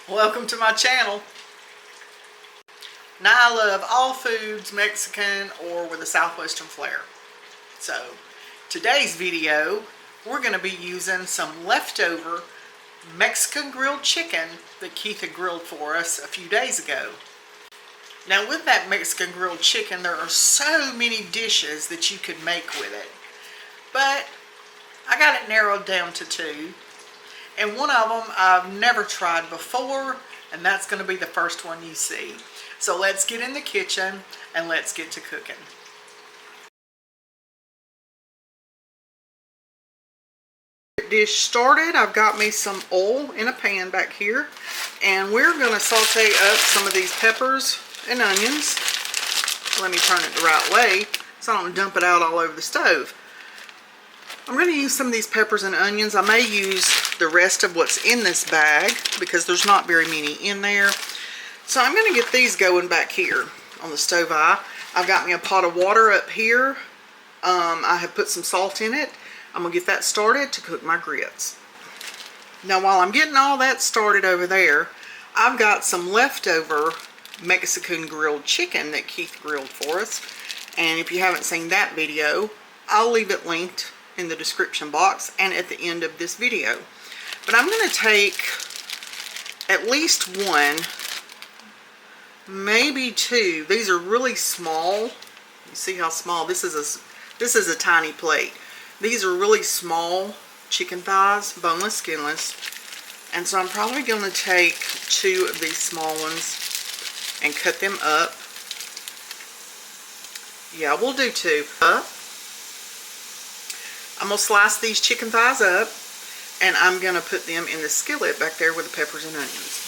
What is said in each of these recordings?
Welcome to my channel. Now I love all foods Mexican or with a southwestern flair. So today's video we're going to be using some leftover Mexican grilled chicken that Keith had grilled for us a few days ago. Now with that Mexican grilled chicken there are so many dishes that you could make with it. But I got it narrowed down to two. And one of them I've never tried before, and that's going to be the first one you see. So let's get in the kitchen and let's get to cooking. Dish started, I've got me some oil in a pan back here, and we're going to saute up some of these peppers and onions. Let me turn it the right way so I don't dump it out all over the stove. I'm going to use some of these peppers and onions. I may use the rest of what's in this bag because there's not very many in there. So I'm going to get these going back here on the stove eye. I've got me a pot of water up here. I have put some salt in it. I'm going to get that started to cook my grits. Now while I'm getting all that started over there, I've got some leftover Mexican grilled chicken that Keith grilled for us. And if you haven't seen that video, I'll leave it linked in the description box and at the end of this video. But I'm going to take at least one, maybe two. These are really small. You see how small this is? This is a tiny plate. These are really small chicken thighs, boneless, skinless. And so I'm probably going to take two of these small ones and cut them up. Yeah, we'll do two. I'm going to slice these chicken thighs up, and I'm going to put them in the skillet back there with the peppers and onions.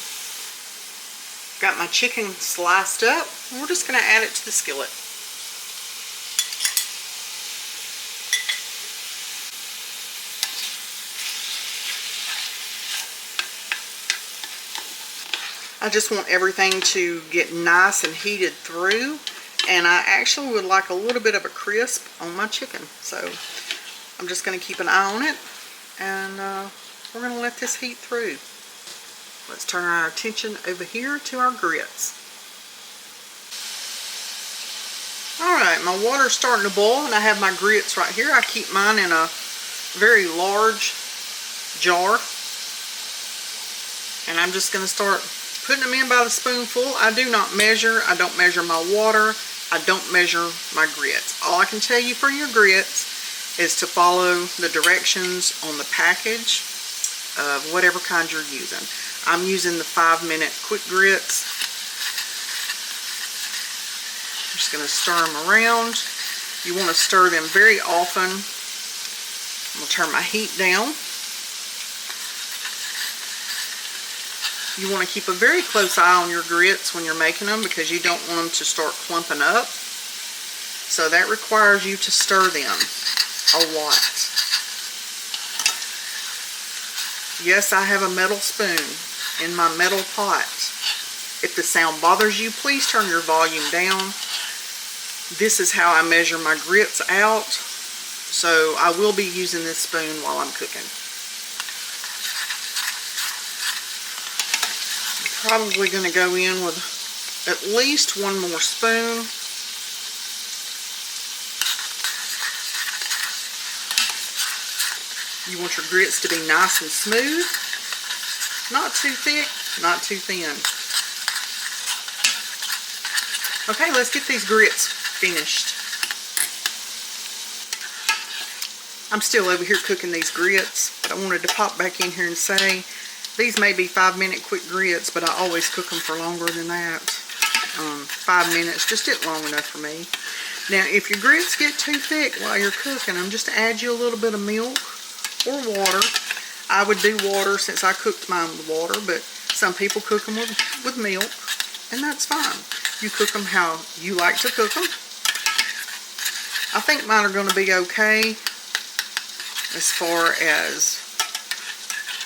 Got my chicken sliced up, and we're just going to add it to the skillet. I just want everything to get nice and heated through, and I actually would like a little bit of a crisp on my chicken. So I'm just going to keep an eye on it, and we're going to let this heat through. Let's turn our attention over here to our grits. Alright, my water's starting to boil, and I have my grits right here. I keep mine in a very large jar, and I'm just going to start putting them in by the spoonful. I do not measure. I don't measure my water. I don't measure my grits. All I can tell you for your grits is to follow the directions on the package of whatever kind you're using. I'm using the 5-minute quick grits. I'm just going to stir them around. You want to stir them very often. I'm going to turn my heat down. You want to keep a very close eye on your grits when you're making them because you don't want them to start clumping up. So that requires you to stir them a lot. Yes, I have a metal spoon in my metal pot. If the sound bothers you, please turn your volume down. This is how I measure my grits out. So I will be using this spoon while I'm cooking. I'm probably going to go in with at least one more spoon. You want your grits to be nice and smooth. Not too thick, not too thin. Okay, let's get these grits finished. I'm still over here cooking these grits, but I wanted to pop back in here and say these may be 5-minute quick grits, but I always cook them for longer than that. 5 minutes, just it long enough for me. Now, if your grits get too thick while you're cooking them, just add you a little bit of milk or water. I would do water since I cooked mine with water, but some people cook them with milk, and that's fine. You cook them how you like to cook them. I think mine are going to be okay as far as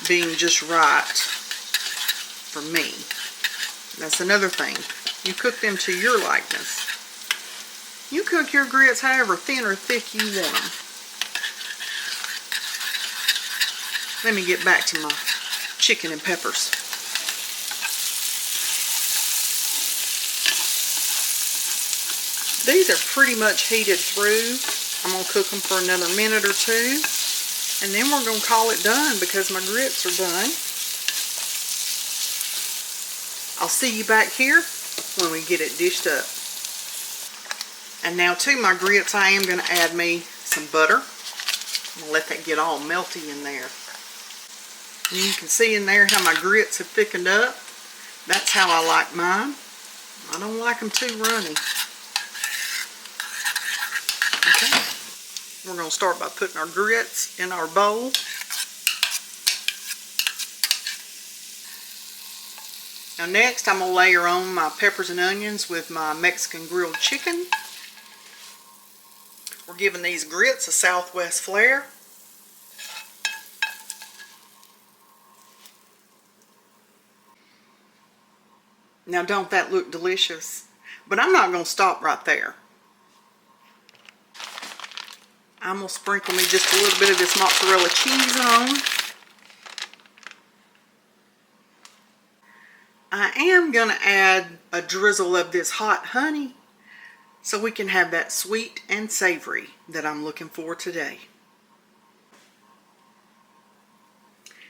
being just right for me. That's another thing. You cook them to your likeness. You cook your grits however thin or thick you want them. Let me get back to my chicken and peppers. These are pretty much heated through. I'm going to cook them for another minute or two. And then we're going to call it done because my grits are done. I'll see you back here when we get it dished up. And now to my grits, I am going to add me some butter. I'm going to let that get all melty in there. And you can see in there how my grits have thickened up. That's how I like mine. I don't like them too runny. Okay. We're going to start by putting our grits in our bowl. Now next I'm going to layer on my peppers and onions with my Mexican grilled chicken. We're giving these grits a Southwest flair. Now don't that look delicious? But I'm not going to stop right there. I'm going to sprinkle me just a little bit of this mozzarella cheese on. I am going to add a drizzle of this hot honey so we can have that sweet and savory that I'm looking for today.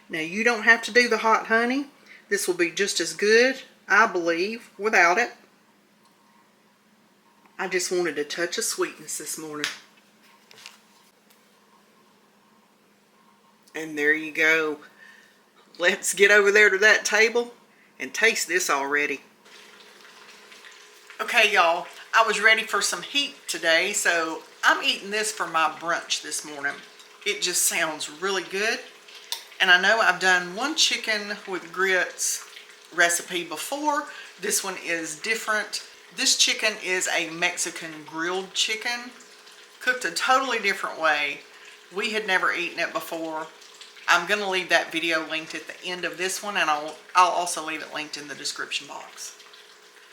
Now you don't have to do the hot honey. This will be just as good, I believe, without it. I just wanted a touch of sweetness this morning. And there you go. Let's get over there to that table and taste this already. Okay, y'all, I was ready for some heat today, so I'm eating this for my brunch this morning. It just sounds really good. And I know I've done one chicken with grits recipe before. This one is different. This chicken is a Mexican grilled chicken, cooked a totally different way. We had never eaten it before. I'm going to leave that video linked at the end of this one, and I'll also leave it linked in the description box.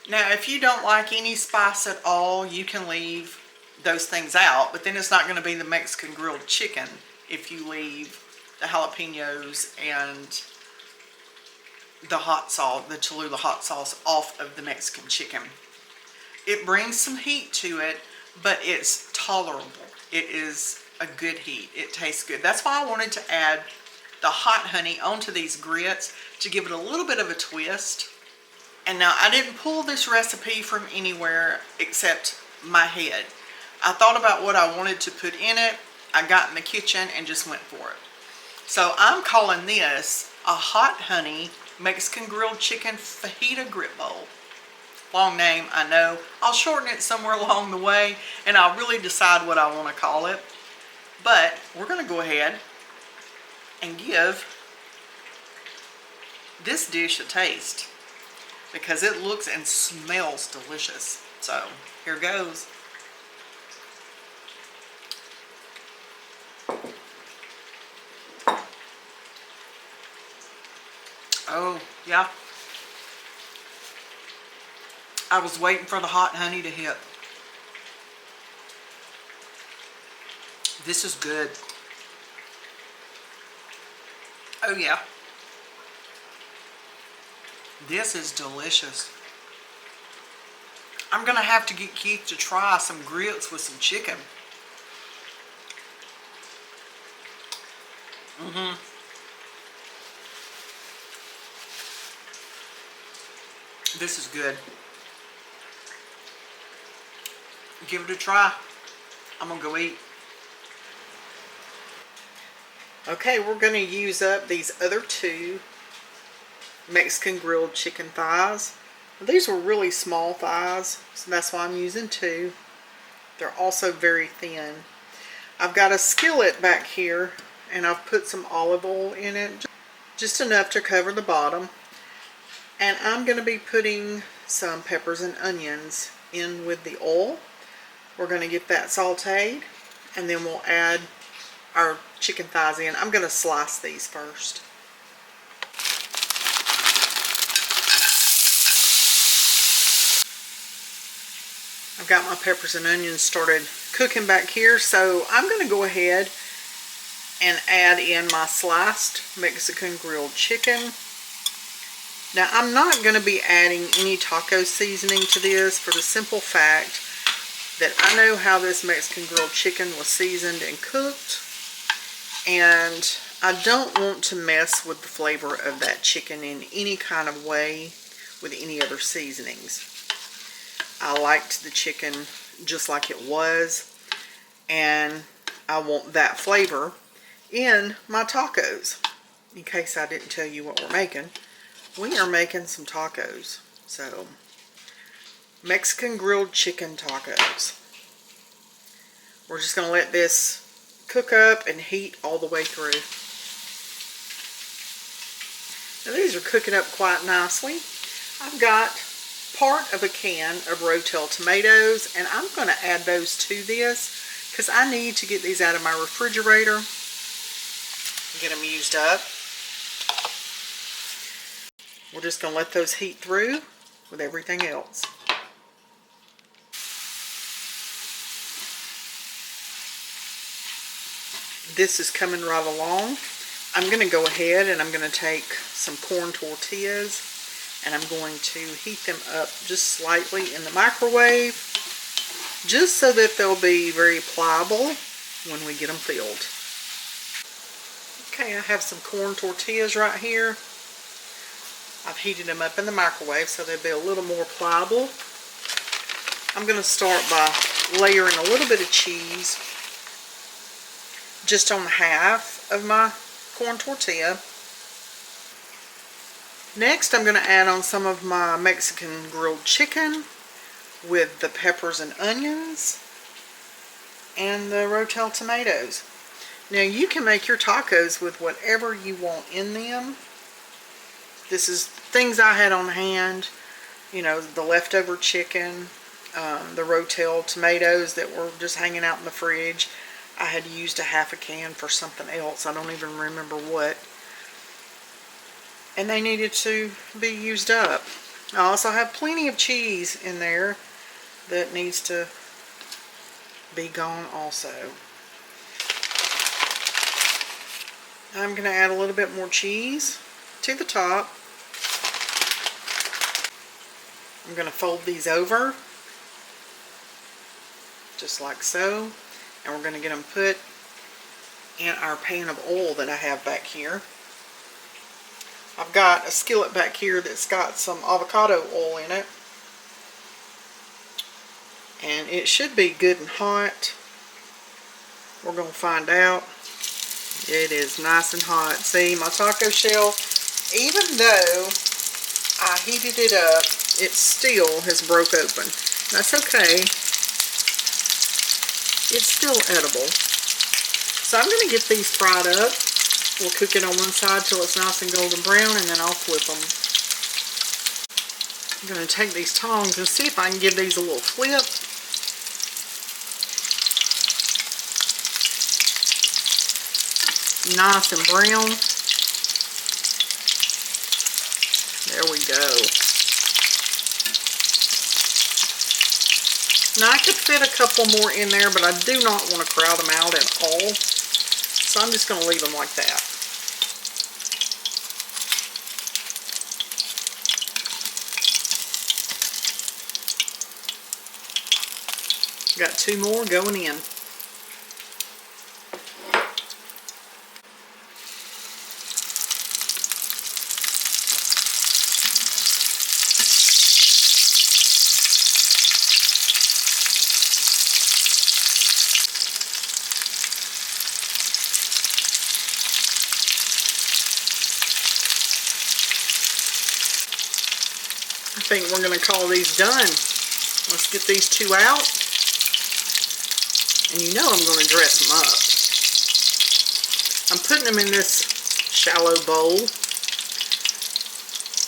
Now, if you don't like any spice at all, you can leave those things out, but then it's not going to be the Mexican grilled chicken if you leave the jalapenos and the hot sauce, the Cholula hot sauce, off of the Mexican chicken. It brings some heat to it, but it's tolerable. It is a good heat. It tastes good. That's why I wanted to add the hot honey onto these grits to give it a little bit of a twist. And now I didn't pull this recipe from anywhere except my head. I thought about what I wanted to put in it. I got in the kitchen and just went for it. So I'm calling this a hot honey Mexican grilled chicken fajita grit bowl. Long name, I know. I'll shorten it somewhere along the way and I'll really decide what I want to call it. But we're going to go ahead and give this dish a taste because it looks and smells delicious. So here goes. Oh, yeah. I was waiting for the hot honey to hit. This is good. Oh yeah. This is delicious. I'm gonna have to get Keith to try some grits with some chicken. This is good. Give it a try. I'm gonna go eat. Okay, we're going to use up these other two Mexican grilled chicken thighs. These were really small thighs, so that's why I'm using two. They're also very thin. I've got a skillet back here, and I've put some olive oil in it, just enough to cover the bottom. And I'm going to be putting some peppers and onions in with the oil. We're going to get that sauteed, and then we'll add our chicken thighs in. I'm going to slice these first. I've got my peppers and onions started cooking back here, so I'm going to go ahead and add in my sliced Mexican grilled chicken. Now I'm not going to be adding any taco seasoning to this for the simple fact that I know how this Mexican grilled chicken was seasoned and cooked, and I don't want to mess with the flavor of that chicken in any kind of way with any other seasonings. I liked the chicken just like it was, and I want that flavor in my tacos. In case I didn't tell you what we're making, we are making some tacos. So, Mexican grilled chicken tacos. We're just going to let this cook up and heat all the way through. Now these are cooking up quite nicely. I've got part of a can of Rotel tomatoes, and I'm going to add those to this because I need to get these out of my refrigerator and get them used up. We're just going to let those heat through with everything else. This is coming right along. I'm going to go ahead and I'm going to take some corn tortillas and I'm going to heat them up just slightly in the microwave, just so that they'll be very pliable when we get them filled. Okay, I have some corn tortillas right here. I've heated them up in the microwave so they'll be a little more pliable. I'm going to start by layering a little bit of cheese just on half of my corn tortilla. Next, I'm going to add on some of my Mexican grilled chicken with the peppers and onions and the Rotel tomatoes. Now, you can make your tacos with whatever you want in them. This is things I had on hand, you know, the leftover chicken, the Rotel tomatoes that were just hanging out in the fridge. I had used a half a can for something else. I don't even remember what. And they needed to be used up. I also have plenty of cheese in there that needs to be gone also. I'm going to add a little bit more cheese to the top. I'm going to fold these over just like so. And we're going to get them put in our pan of oil that I have back here. I've got a skillet back here that's got some avocado oil in it. And it should be good and hot. We're going to find out. It is nice and hot. See, my taco shell, even though I heated it up, it still has broke open. That's okay. It's still edible. So I'm going to get these fried up. We'll cook it on one side till it's nice and golden brown, and then I'll flip them. I'm going to take these tongs and see if I can give these a little flip. Nice and brown. There we go. Now I could fit a couple more in there, but I do not want to crowd them out at all. So I'm just going to leave them like that. Got two more going in. I think we're going to call these done. Let's get these two out. And you know I'm going to dress them up. I'm putting them in this shallow bowl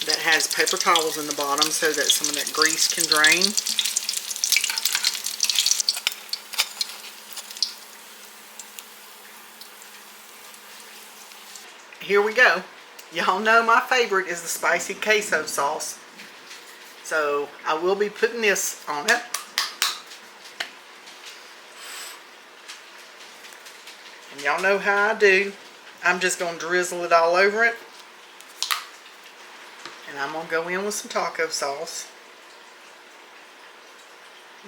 that has paper towels in the bottom so that some of that grease can drain. Here we go. Y'all know my favorite is the spicy queso sauce. So I will be putting this on it. And y'all know how I do. I'm just going to drizzle it all over it. And I'm going to go in with some taco sauce.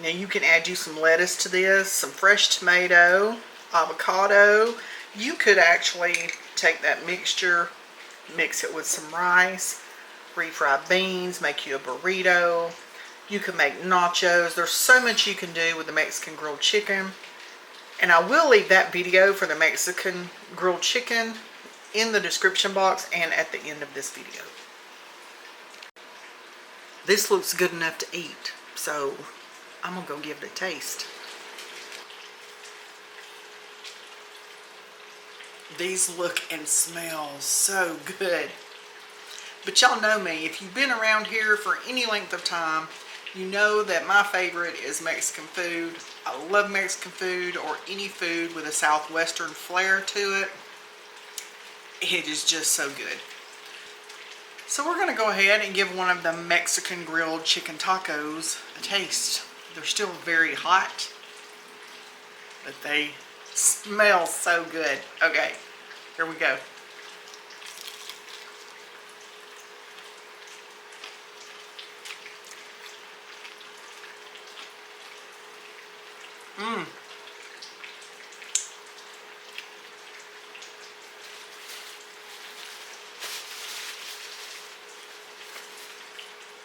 Now you can add you some lettuce to this, some fresh tomato, avocado. You could actually take that mixture, mix it with some rice, refried beans, make you a burrito. You can make nachos. There's so much you can do with the Mexican grilled chicken. And I will leave that video for the Mexican grilled chicken in the description box and at the end of this video. This looks good enough to eat, so I'm gonna go give it a taste. These look and smell so good. But y'all know me, if you've been around here for any length of time, you know that my favorite is Mexican food. I love Mexican food, or any food with a southwestern flair to it. It is just so good. So we're gonna go ahead and give one of the Mexican grilled chicken tacos a taste. They're still very hot, but they smell so good. Okay, here we go. Mmm.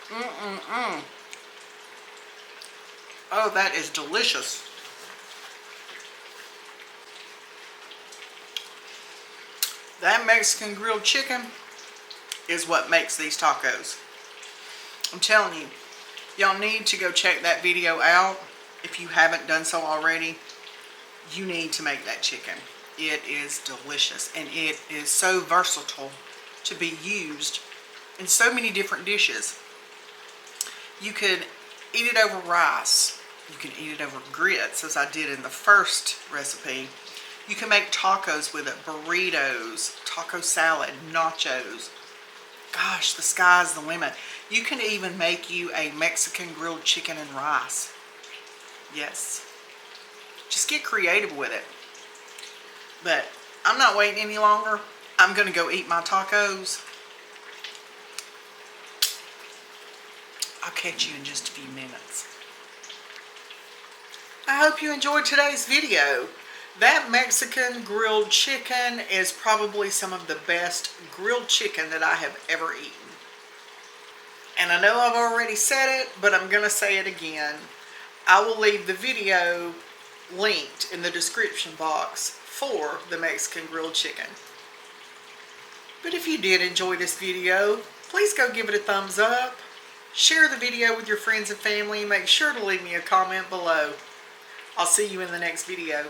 Mmm. Oh, that is delicious. That Mexican grilled chicken is what makes these tacos. I'm telling you, y'all need to go check that video out. If you haven't done so already, you need to make that chicken. It is delicious, and it is so versatile to be used in so many different dishes. You could eat it over rice. You can eat it over grits, as I did in the first recipe. You can make tacos with it, burritos, taco salad, nachos. Gosh, the sky's the limit. You can even make you a Mexican grilled chicken and rice. Yes. Just get creative with it. But I'm not waiting any longer. I'm going to go eat my tacos. I'll catch you in just a few minutes. I hope you enjoyed today's video. That Mexican grilled chicken is probably some of the best grilled chicken that I have ever eaten. And I know I've already said it, but I'm going to say it again. I will leave the video linked in the description box for the Mexican grilled chicken. But if you did enjoy this video, please go give it a thumbs up. Share the video with your friends and family. Make sure to leave me a comment below. I'll see you in the next video.